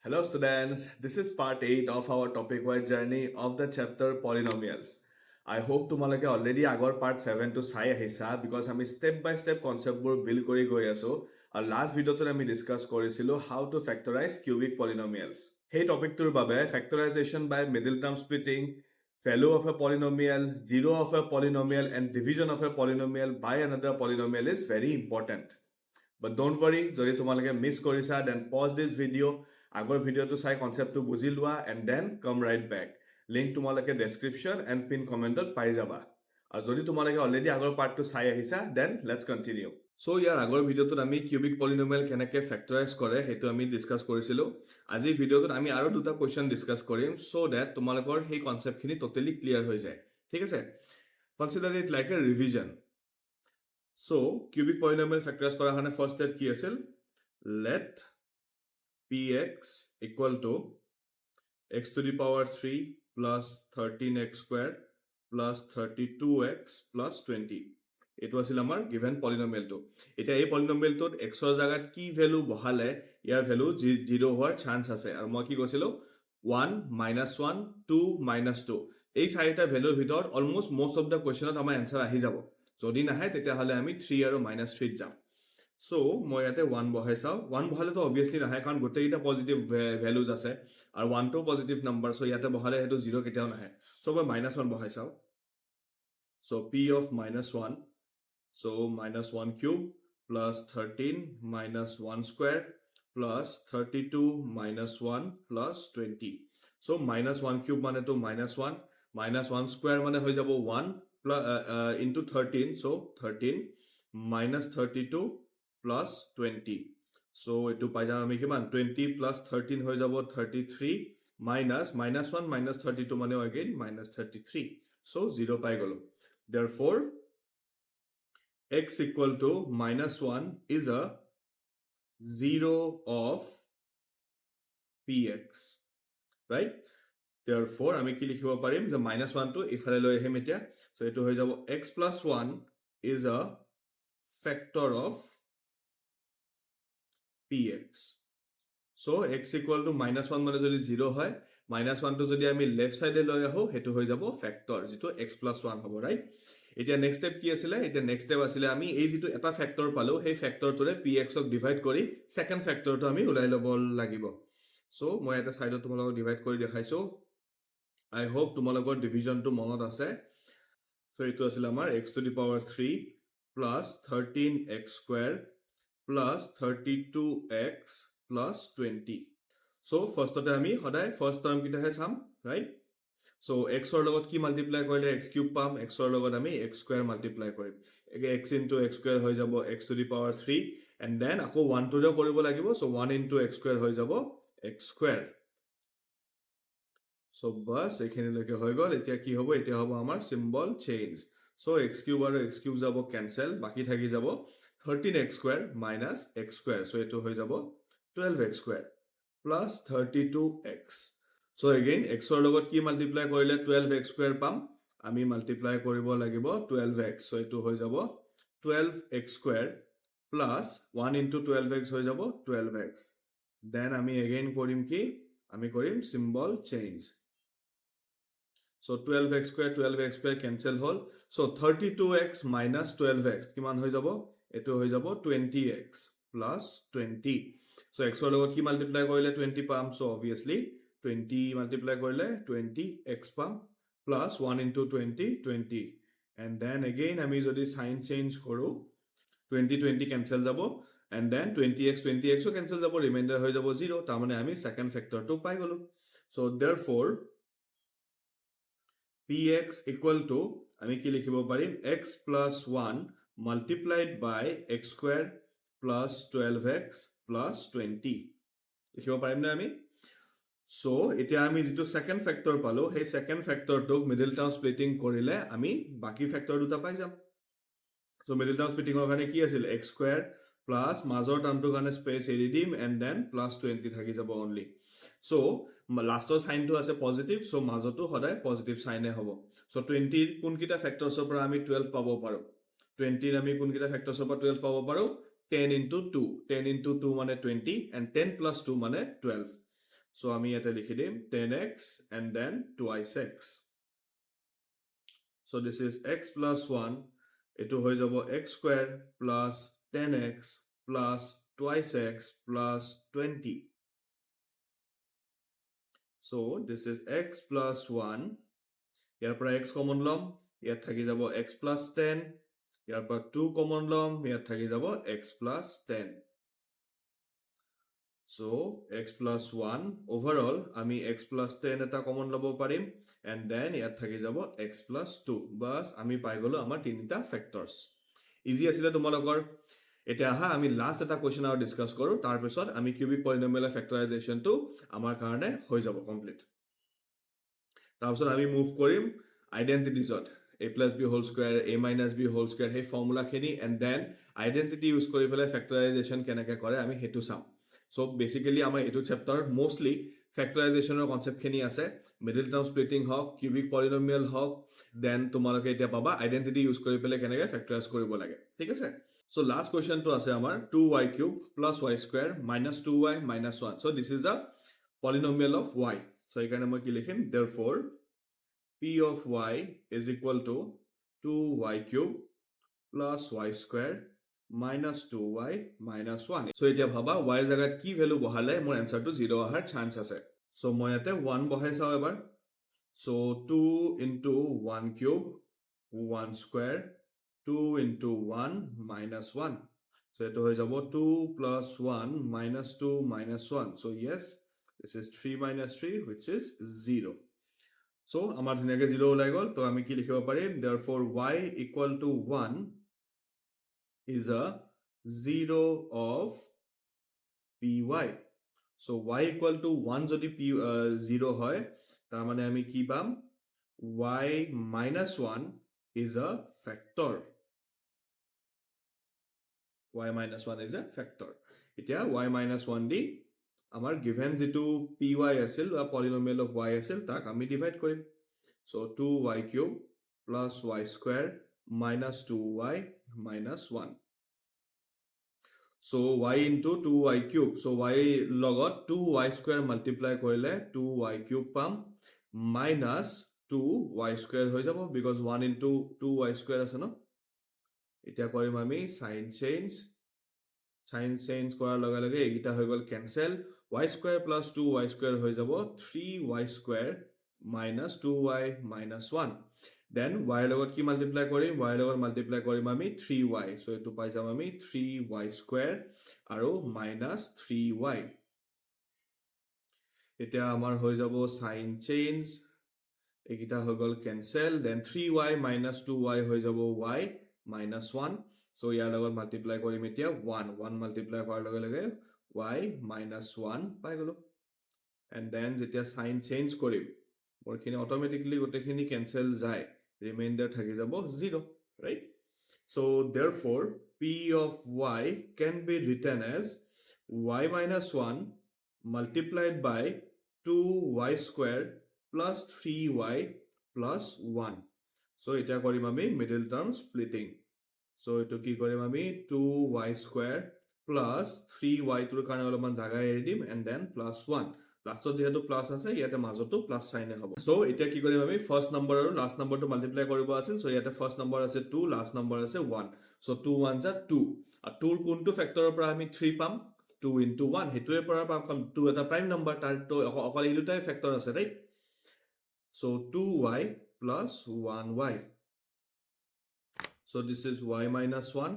Hello students, this is part 8 of our topic-wise journey of the chapter Polynomials. I hope তোমালোকে already আগৰ part 7 to চাই আহিছা because আমি step by step conceptবোৰ build কৰি গৈ আছো আৰু last ভিডিঅ'টোত আমি discuss কৰিছিলো how to factorize cubic polynomials. সেই টপিকটোৰ বাবে factorization by middle term splitting, value of a polynomial, zero of a polynomial and division of a polynomial by another polynomial is very important. But don't worry, যদি তোমালোকে miss কৰিছা then pause this video, আগৰ ভিডিঅ'টো চাই কনসেপ্টটো বুজি লোৱা and then come right back. Link তোমালোকে description and pin comment-ত পাই যাবা। আৰু যদি তোমালোকে already আগৰ পাৰ্টটো চাই আহিছা then let's continue. So ইয়াৰ আগৰ ভিডিঅ'টোত আমি cubic polynomial কেনেকৈ factorize কৰে সেইটো আমি ডিসকাস কৰিছিলো। আজি ভিডিঅ'টোত আমি আৰু দুটা কোৱেশ্চন ডিসকাস কৰিম so that তোমালোকৰ সেই কনসেপ্টখিনি টোটালি ক্লিয়াৰ হৈ যায়। ঠিক আছে? Consider it like a revision. So, cubic polynomial factorize কৰাৰ কাৰণে first step কি আছিল? Let px equal to x to the power 3 plus 13x squared plus 32x plus 20. It was our given polynomial to. It a polynomial to x or zagat ki value bohale, your value 0 hour chance ase. Or moki gosilo 1 minus 1, 2 minus 2. A side value without almost most of the question of my answer ahizabo. যদি নাহে তেতিয়াহলে আমি 3 আৰু -3 যাম so মই ইয়াতে 1 বহাই চাও 1 বহালে তো obviously নাহে কাৰণ গোটেইটা পজিটিভ ভ্যালুজ আছে আৰু 1 টো পজিটিভ নাম্বাৰ সো ইয়াতে বহালে হেতু 0 কেতিয়াও নাহে সো মই -1 বহাই চাও so p of -1 so -1 cube plus 13 minus 1 square plus 32 minus 1 plus 20 so -1 cube মানে তো -1 -1 square মানে হৈ যাব 1 plus into 13 so 13 minus 32 plus 20 so etu pai jam ami kiman 20 plus 13 hoy jabo 33 minus -1 minus 32 mane again minus 33 so 0 pai golo therefore x equal to -1 is a 0 of px right therefore আমি কি লিখিব পাৰিম যে -1 to ইফালে লৈ আহিম এতিয়া so এটো হৈ যাব x plus 1 is a factor of px so x equal to -1 মানে যদি 0 হয় -1 to যদি আমি লেফট সাইডে লৈ আহো হেতু হৈ যাব ফ্যাক্টৰ যেটো x plus 1 হ'ব ৰাইট এতিয়া নেক্সট স্টেপ কি আছিল এতিয়া নেক্সট স্টেপ আছিল আমি এই যেটো এটা ফ্যাক্টৰ পালো সেই ফ্যাক্টৰটোৰে px ক ডিভাইড কৰি সেকেন্ড ফ্যাক্টৰটো আমি উলাই লব লাগিব so মই এটা সাইডত তোমালোকক ডিভাইড কৰি দেখাইছো I hope তোমালোকৰ ডিভিজনটো মনত আছে so এটো আছিল আমাৰ x to the power 3 plus 13x squared plus 32x plus 20 so first ote ami hoday first term kita he sam right so x or logot ki multiply korile x cube pam x or logot ami x square multiply korim x into x square hoy jabo x to the power 3 and then ako 1 to the koribo lagibo so 1 into x square hoy jabo x square so bas ekhine leke hoy gol etia ki hobo etia hobo amar symbol change so x cube aru x cube jabo cancel baki thaki jabo 13x square minus x square so eto hoy jabo 12x square plus 32x so again x or logot ki multiply korile 12x square pam ami multiply koribo lagibo 12x so eto hoy jabo 12x square plus 1 into 12x hoy jabo 12x then ami again korim ki ami korim symbol change so 12x square cancel hol so 32x minus 12x kiman hoy jabo eto hoy jabo 20x plus 20 so x or logot ki multiply korile 20 pam so obviously 20 multiply korile 20x pam plus 1 into 20 20 and then again ami jodi sign change koru 20 cancel jabo and then 20x so cancel jabo remainder hoy jabo 0 tar mane ami second factor to pai golo so therefore px equal to আমি কি লিখিব পাৰিম x plus 1 multiplied by x squared plus 12x plus 20 লিখিব পাৰিম না আমি so এতিয়া আমি যেটো সেকেন্ড ফ্যাক্টৰ পালো সেই সেকেন্ড ফ্যাক্টৰটো মিডল টাৰ্ম স্প্লিটিং কৰিলে আমি বাকি ফ্যাক্টৰ দুটা পাই যাম so মিডল টাৰ্ম স্প্লিটিংৰ কাৰণে কি আছিল x squared plus মাজৰ টাৰ্মটোৰ কাৰণে স্পেস এৰি দিম and then plus 20 থাকি যাব only so লাষ্টৰ সাইনটো আছে পজিটিভ সো মাজটো হদায় পজিটিভ সাইনে হ'ব সো 20 কোন কিটা ফ্যাক্টৰছৰ পৰা আমি 12 পাব পাৰো 20 আমি কোন কিটা ফ্যাক্টৰছৰ পৰা 12 পাব পাৰো 10 into 2 10 into 2 মানে 20 and 10 plus 2 মানে 12 So আমি ইয়াতে লিখি দিম 10x and then twice x. So this is x plus 1. Etu hoi jabo x square plus 10x plus twice x plus 20. So this is x plus 1. Here para x common lom. Here thaki jabo x plus 10. Here para 2 common lom. Here thaki jabo x plus 10. So x plus 1 overall আমি x plus 10 এটা common লব পাৰিম and then ইয়াত থাকি যাব x plus 2 বাস আমি পাই গলো আমাৰ তিনিটা factors easy আছিল তোমালোকৰ এতিয়া আহা আমি লাষ্ট এটা কোৱেশ্চন আৰু ডিসকাস কৰো তাৰ পিছত আমি কিউবিক পলিনোমিয়েল ফেক্টৰাইজেচন টো আমাৰ কাৰণে হৈ যাব কমপ্লিট তাৰ পিছত আমি মুভ কৰিম আইডেন্টিটিজত a plus b whole square a minus b whole square হে ফৰ্মুলা খিনি and then আইডেন্টিটি ইউজ কৰি পেলাই ফেক্টৰাইজেচন কেনেকৈ কৰে আমি হেতু চাম So basically আমাৰ এটো chapter mostly factorization or concept khini ase middle term splitting hok cubic polynomial hok then তোমালোকে এটা পাবা identity use কৰি পেলে কেনেকৈ factorize কৰিব লাগে ঠিক আছে so last question to ase amar 2y cube plus y square minus 2y minus 1 so this is a polynomial of y so এখানে মই কি লিখিম therefore p of y is equal to 2y cube plus y square minus 2y minus 1 so এতিয়া ভাবা y জায়গাত কি value বহালে মোৰ आंसर টু 0 আহাৰ চান্স আছে so মই ইয়াতে 1 বহাই চাও এবাৰ so 2 into 1 cube 1 square 2 into 1 minus 1 so এটো হৈ যাব 2 plus 1 minus 2 minus 1 so yes this is 3 minus 3 which is 0 so আমাৰ ধুনিয়াকে 0 ওলাই গল তো আমি কি লিখিব পাৰিম therefore y equal to 1 is a 0 of py so y equal to 1 jodi p 0 hoy tar mane ami ki pam y minus 1 is a factor y minus 1 is a factor etia y minus 1 di amar given jitu py asil a polynomial of y asil tak ami divide korim so 2y cube plus y square minus 2y minus 1 so y into 2y cube so y logot 2y square multiply korile 2y cube pam minus 2y square hoi jabo because 1 into 2y square ase no etia korim ami sign change korar loge loge egita hoi gol cancel y square plus 2y square hoi jabo 3y square minus 2y minus 1 then y logot ki multiply korim y logot multiply korim ami 3y so etu pai jam ami 3y square aro minus 3y eta amar hoi jabo sign change egita hoi gol cancel then 3y minus 2y hoi jabo y minus 1 so yar logot multiply korim etia 1 multiply korar loge loge y minus 1 pai golo and then jetia sign change korim or khini automatically gote khini cancel jay remainder thaki jabo 0 right so therefore p of y can be written as y minus 1 multiplied by 2y square plus 3y plus 1 so eta korim ami middle term splitting so eto ki korim ami 2y square plus 3y tur karone oloman jaga eri dim and then plus 1 লাস্টত যেহেতু plus আছে ইয়াতে মাজতো plus sign হ'ব so এটা কি কৰিম আমি first number আৰু লাস্ট নাম্বাৰটো মাল্টিপ্লাই কৰিব আছিল সো ইয়াতে ফাৰ্স্ট নাম্বাৰ আছে 2 লাস্ট নাম্বাৰ আছে 1 সো 2 1 যা 2 আৰু 2 ৰ কোনটো ফ্যাক্টৰৰ পৰা আমি 3 পাম 2 into 1 হেতুৰ পৰা পাম 2 এটা প্ৰাইম নাম্বাৰ তাৰ তো অকল এই দুটাই ফ্যাক্টৰ আছে right so 2y plus 1y so this is y minus 1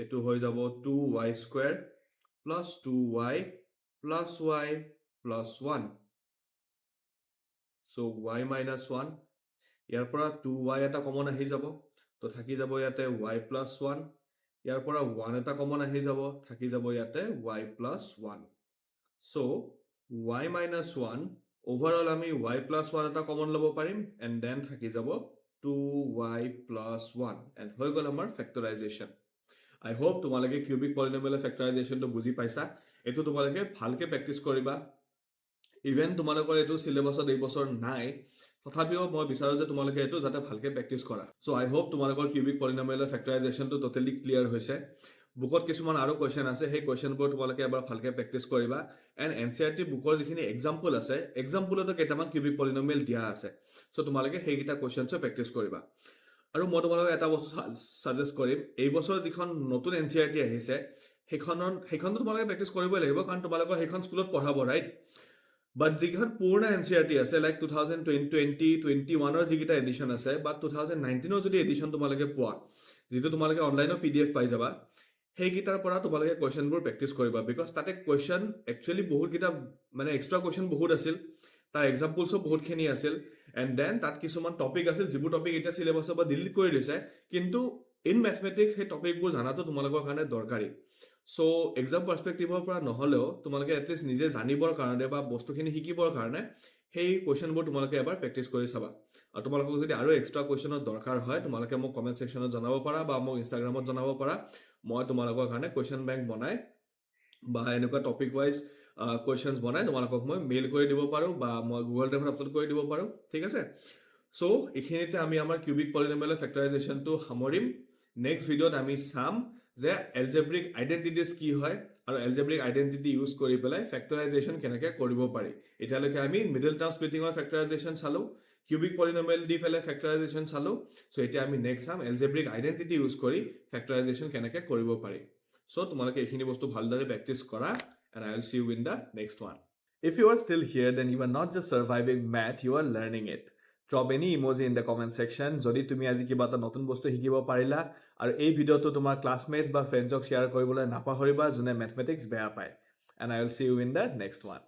এটো হৈ যাব 2y square plus 2y plus y plus 1 so y minus 1 ইয়াৰ পৰা 2y এটা কমন আহি যাব তো থাকি যাব ইয়াতে y plus 1 ইয়াৰ পৰা 1 এটা কমন আহি যাব থাকি যাব ইয়াতে y plus 1 so y minus 1 overall আমি y plus 1 এটা কমন লব পাৰিম and then থাকি যাব 2y plus 1 and হৈ গল আমাৰ factorization I hope তোমালোকে cubic polynomial factorization to বুজি পাইছা এটো তোমালোকে ভালকে প্ৰ্যাকটিছ কৰিবা ইভেন তোমালোকৰ এটো সিলেবাসত এই বছৰ নাই তথাপিও মই বিচাৰো যে তোমালোকে এটো যাতে ভালকে প্ৰ্যাকটিছ কৰা সো আই হোপ তোমালোকৰ কিউবিক পলিনোমিয়েল ফ্যাক্টৰাইজেচন টো টোটালি ক্লিয়াৰ হৈছে বুকত কিছুমান আৰু কুৱেশ্যন আছে, সেই কুৱেশ্যনবোৰ তোমালোকে এবাৰ ভালকৈ প্ৰেক্টিছ কৰিবা। এণ্ড NCERT বুকৰ যিখিনি এক্সাম্পল আছে, এক্সাম্পলতো কেইটামান কিউবিক পলিনমিয়েল দিয়া আছে। চ' তোমালোকে সেইকেইটা কুৱেশ্যনছো প্ৰেক্টিছ কৰিবা। আৰু মই তোমালোকক এটা বস্তু ছাজেষ্ট কৰিম, এই বছৰ যিখন নতুন NCERT আহিছে সেইখনতো তোমালোকে প্ৰেক্টিছ কৰিবই লাগিব, কাৰণ তোমালোকৰ সেইখন স্কুলত পঢ়াব, ৰাইট? বাট যিকেইখন পুৰণা NCERT আছে, লাইক 2021ৰ যিকেইটা এডিশ্যন আছে, বা 2019ৰ যদি এডিশ্যন তোমালোকে পোৱা, যিটো তোমালোকে অনলাইনত PDF পাই যাবা, সেইকেইটাৰ পৰা তোমালোকে কুৱেশ্যনবোৰ প্ৰেক্টিছ কৰিবা। বিকজ তাতে কুৱেশ্যন একচুৱেলি বহুতকেইটা মানে এক্সট্ৰা কুৱেশ্যন বহুত আছিল, তাৰ এক্সাম্পলছো বহুতখিনি আছিল। এণ্ড দেন তাত কিছুমান টপিক আছিল যিবোৰ টপিক এতিয়া চিলেবাছৰ পৰা ডিলিট কৰি দিছে, কিন্তু ইন মেথমেটিক্স সেই টপিকবোৰ জনাটো তোমালোকৰ কাৰণে দৰকাৰী। চ' এক্সাম পাৰ্চপেক্টিভৰ পৰা নহ'লেও তোমালোকে এটলিষ্ট নিজে জানিবৰ কাৰণে বা বস্তুখিনি শিকিবৰ কাৰণে সেই কুৱেশ্যনবোৰ তোমালোকে এবাৰ প্ৰেক্টিছ কৰি চাবা। আৰু তোমালোকক যদি আৰু এক্সট্ৰা কুৱেশ্যনৰ দৰকাৰ হয়, তোমালোকে মোক কমেণ্ট ছেকশ্যনত জনাব পাৰা বা মোক ইনষ্টাগ্ৰামত জনাব পাৰা। মই তোমালোকৰ কাৰণে কুৱেশ্যন বেংক বনাই বা এনেকুৱা টপিক ৱাইজ কুৱেশ্যনছ বনাই তোমালোকক মই মেইল কৰি দিব পাৰোঁ, বা মই গুগল ড্ৰাইভত আপলোড কৰি দিব পাৰোঁ, ঠিক আছে? চ' এইখিনিতে আমি আমাৰ কিউবিক পলিনমিয়েলৰ ফেক্টৰাইজেশ্যনটো সামৰিম। নেক্সট ভিডিঅ'ত আমি চাম যে এলজেব্ৰিক আইডেণ্টিটিজ কি হয়, আৰু এলজেব্ৰিক আইডেণ্টিটি ইউজ কৰি পেলাই ফেক্টৰাইজেশ্যন কেনেকৈ কৰিব পাৰি। এতিয়ালৈকে আমি মিডল টাৰ্ম স্প্লিটিঙৰ ফেক্টৰাইজেশ্যন চালোঁ, কিউবিক পলিনমিয়েল দি পেলাই ফেক্টৰাইজেশ্যন চালোঁ। চ' এতিয়া আমি নেক্সট চাম এলজেব্ৰিক আইডেণ্টিটি ইউজ কৰি ফেক্টৰাইজেশ্যন কেনেকৈ কৰিব পাৰি। চ' তোমালোকে এইখিনি বস্তু ভালদৰে প্ৰেক্টিছ কৰা, and I will see you in the next one. If you are still here, then you are not just surviving math, you are learning it. Drop any emoji in the comment section যদি তুমি আজি কিবা এটা নতুন বস্তু শিকিব পাৰিলা, আৰু এই ভিডিঅ'টো তোমাৰ ক্লাছমেটছ বা ফ্ৰেণ্ডছক শ্বেয়াৰ কৰিবলৈ নাপাহৰিবা যোনে মেথমেটিক্স বেয়া পায়। And I will see you in the next one.